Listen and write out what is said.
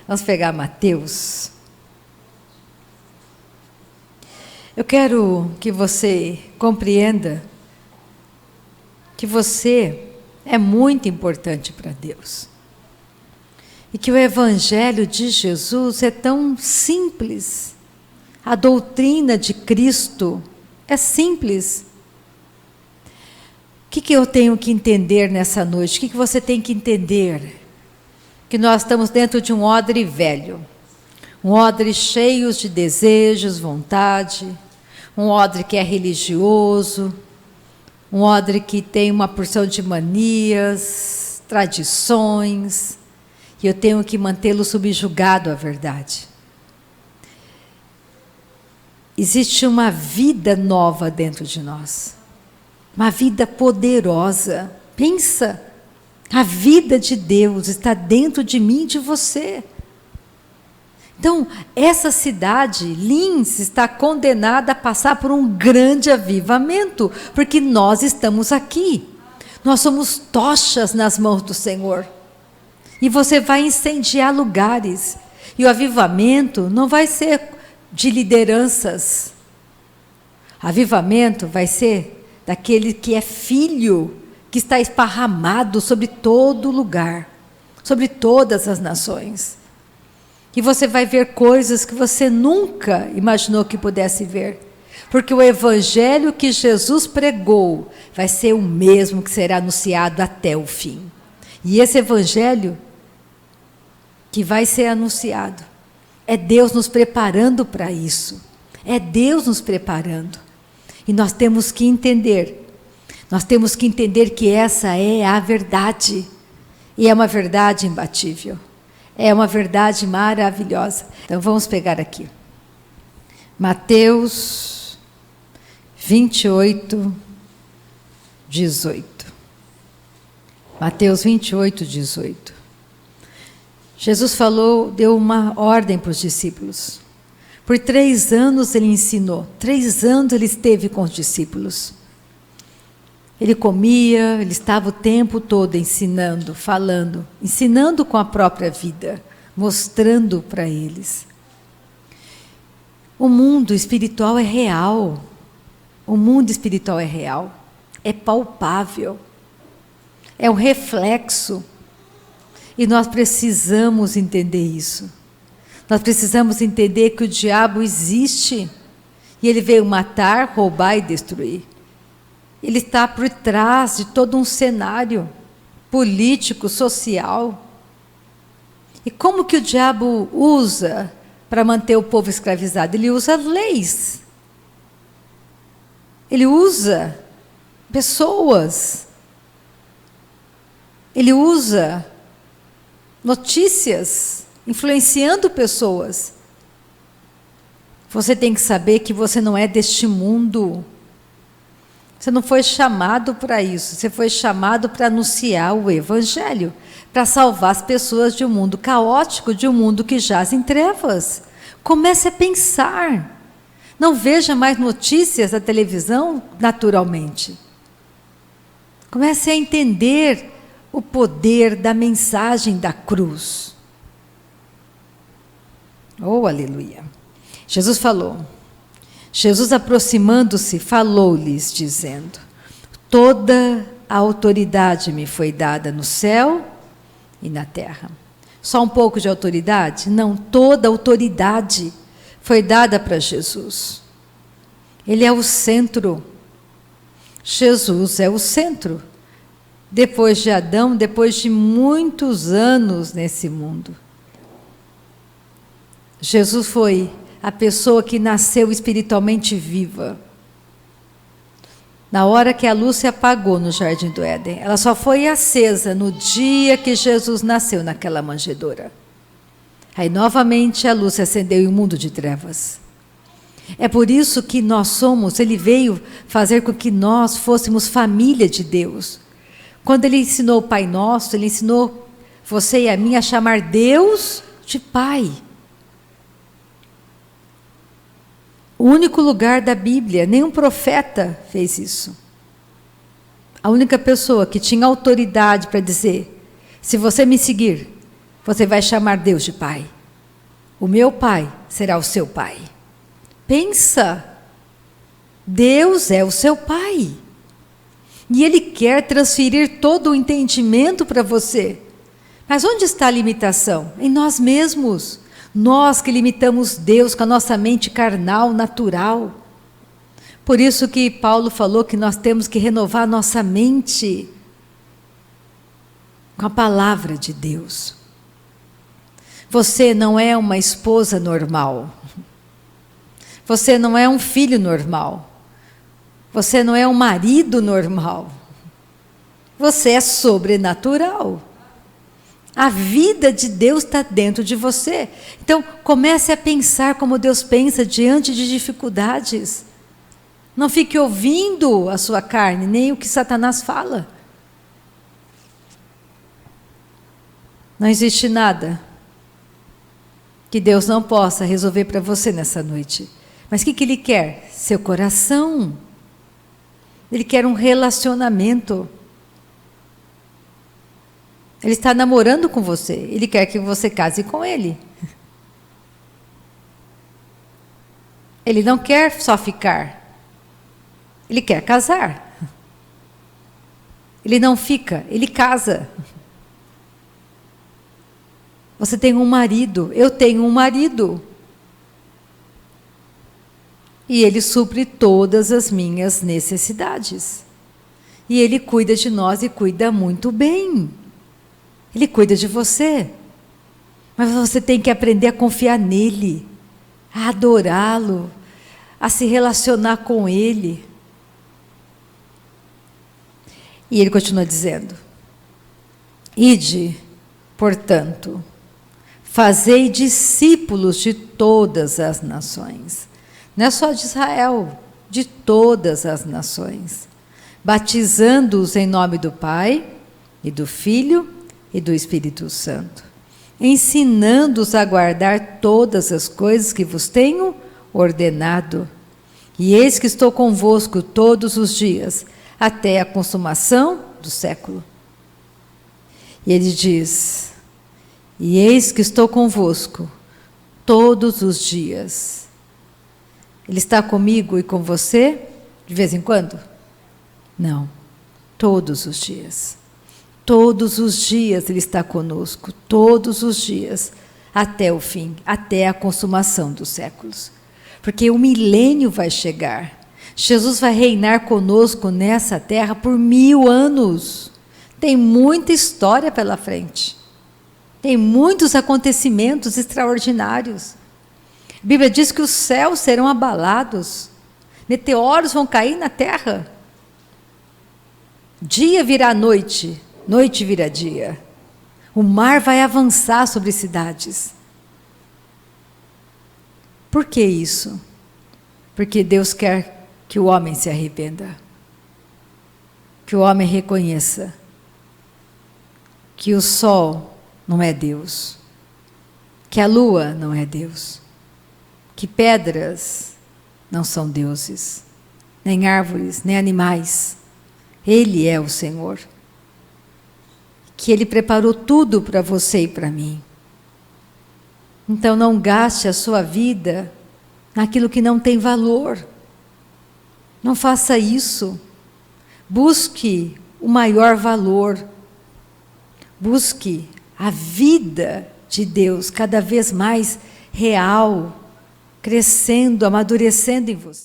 Vamos pegar Mateus. Eu quero que você compreenda que você é muito importante para Deus. E que o Evangelho de Jesus é tão simples. A doutrina de Cristo é simples. O que eu tenho que entender nessa noite? O que você tem que entender? Que nós estamos dentro de um odre velho. Um odre cheio de desejos, vontade. Um odre que é religioso. Um odre que tem uma porção de manias, tradições. E eu tenho que mantê-lo subjugado à verdade. Existe uma vida nova dentro de nós. Uma vida poderosa. Pensa, a vida de Deus está dentro de mim e de você. Então, essa cidade, Lins, está condenada a passar por um grande avivamento, porque nós estamos aqui. Nós somos tochas nas mãos do Senhor. E você vai incendiar lugares. E o avivamento não vai ser de lideranças. Avivamento vai ser daquele que é filho, que está esparramado sobre todo lugar, sobre todas as nações. E você vai ver coisas que você nunca imaginou que pudesse ver. Porque o evangelho que Jesus pregou vai ser o mesmo que será anunciado até o fim. E esse evangelho que vai ser anunciado, é Deus nos preparando para isso. É Deus nos preparando. E nós temos que entender. Nós temos que entender que essa é a verdade. E é uma verdade imbatível. É uma verdade maravilhosa. Então vamos pegar aqui. Mateus 28, 18. Mateus 28, 18. Jesus falou, deu uma ordem para os discípulos. Por 3 anos ele ensinou. 3 anos ele esteve com os discípulos. Ele comia, ele estava o tempo todo ensinando, falando, ensinando com a própria vida, mostrando para eles. O mundo espiritual é real. O mundo espiritual é real. É palpável. É um reflexo. E nós precisamos entender isso. Nós precisamos entender que o diabo existe. E ele veio matar, roubar e destruir. Ele está por trás de todo um cenário político, social. E como que o diabo usa para manter o povo escravizado? Ele usa leis. Ele usa pessoas. Ele usa notícias, influenciando pessoas. Você tem que saber que você não é deste mundo. Você não foi chamado para isso. Você foi chamado para anunciar o evangelho, para salvar as pessoas de um mundo caótico, de um mundo que jaz em trevas. Comece a pensar. Não veja mais notícias da televisão naturalmente. Comece a entender o poder da mensagem da cruz. Oh, aleluia. Jesus falou. Jesus, aproximando-se, falou-lhes, dizendo: toda a autoridade me foi dada no céu e na terra. Só um pouco de autoridade? Não, toda a autoridade foi dada para Jesus. Ele é o centro. Jesus é o centro. Depois de Adão, depois de muitos anos nesse mundo. Jesus foi a pessoa que nasceu espiritualmente viva. Na hora que a luz se apagou no Jardim do Éden, ela só foi acesa no dia que Jesus nasceu naquela manjedoura. Aí novamente a luz se acendeu em um mundo de trevas. É por isso que nós somos, ele veio fazer com que nós fôssemos família de Deus. Quando ele ensinou o Pai Nosso, ele ensinou você e a mim a chamar Deus de Pai. O único lugar da Bíblia, nenhum profeta fez isso. A única pessoa que tinha autoridade para dizer: se você me seguir, você vai chamar Deus de Pai. O meu Pai será o seu Pai. Pensa, Deus é o seu Pai. E Ele quer transferir todo o entendimento para você. Mas onde está a limitação? Em nós mesmos. Nós que limitamos Deus com a nossa mente carnal, natural. Por isso que Paulo falou que nós temos que renovar nossa mente com a palavra de Deus. Você não é uma esposa normal. Você não é um filho normal. Você não é um marido normal. Você é sobrenatural. A vida de Deus está dentro de você. Então, comece a pensar como Deus pensa diante de dificuldades. Não fique ouvindo a sua carne, nem o que Satanás fala. Não existe nada que Deus não possa resolver para você nessa noite. Mas o que Ele quer? Seu coração. Ele quer um relacionamento. Ele está namorando com você. Ele quer que você case com Ele. Ele não quer só ficar. Ele quer casar. Ele não fica, ele casa. Você tem um marido, eu tenho um marido. E ele supre todas as minhas necessidades. E ele cuida de nós e cuida muito bem. Ele cuida de você. Mas você tem que aprender a confiar nele, a adorá-lo, a se relacionar com ele. E ele continua dizendo: ide, portanto, fazei discípulos de todas as nações. Não é só de Israel, de todas as nações. Batizando-os em nome do Pai, e do Filho, e do Espírito Santo. Ensinando-os a guardar todas as coisas que vos tenho ordenado. E eis que estou convosco todos os dias, até a consumação do século. E ele diz: e eis que estou convosco todos os dias. Ele está comigo e com você de vez em quando? Não, todos os dias. Todos os dias Ele está conosco, todos os dias, até o fim, até a consumação dos séculos. Porque o milênio vai chegar. Jesus vai reinar conosco nessa terra por 1000 anos. Tem muita história pela frente. Tem muitos acontecimentos extraordinários. A Bíblia diz que os céus serão abalados. Meteoros vão cair na terra. Dia virá noite, noite virá dia. O mar vai avançar sobre cidades. Por que isso? Porque Deus quer que o homem se arrependa. Que o homem reconheça que o sol não é Deus. Que a lua não é Deus. Que pedras não são deuses. Nem árvores, nem animais. Ele é o Senhor. Que Ele preparou tudo para você e para mim. Então não gaste a sua vida naquilo que não tem valor. Não faça isso. Busque o maior valor. Busque a vida de Deus cada vez mais real, crescendo, amadurecendo em você.